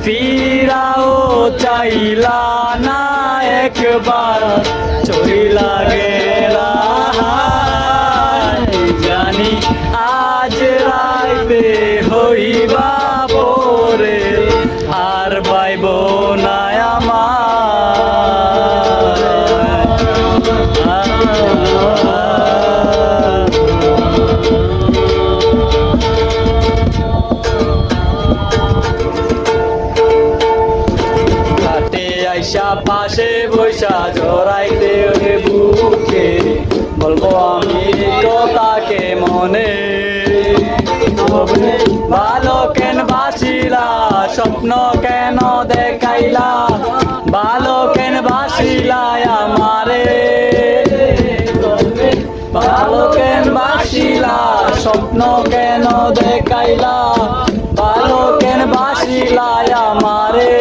ফিরাও চাইলা না একবার চইলা গেলা জানি আজ রাইতে হইবা পরে আর পাইব না আইসা পাশে বৈশা জড়াইতে ওরে বুকে বলবো আমি কথাকে মনে ভালো কেন বাসিলা স্বপ্ন কেন দেখাইলা ভালো কেন বাসিলা আমারে ভালো কেন বাসিলা স্বপ্ন কেন দেখাইলা ভালো কেন বাসিলা আমারে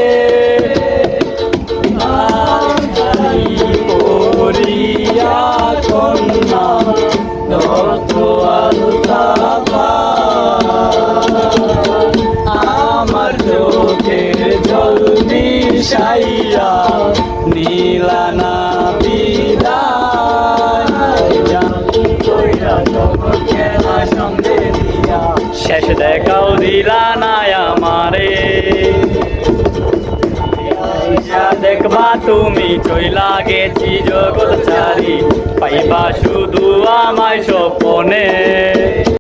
আমার চোখের জল মিশাইয়া নীলানা শেষ দেখাও দিলা না আমারে দেখবা তুমি চইলা গেছি জগৎ চারি পাইবা শুধু আমায় স্বপনে।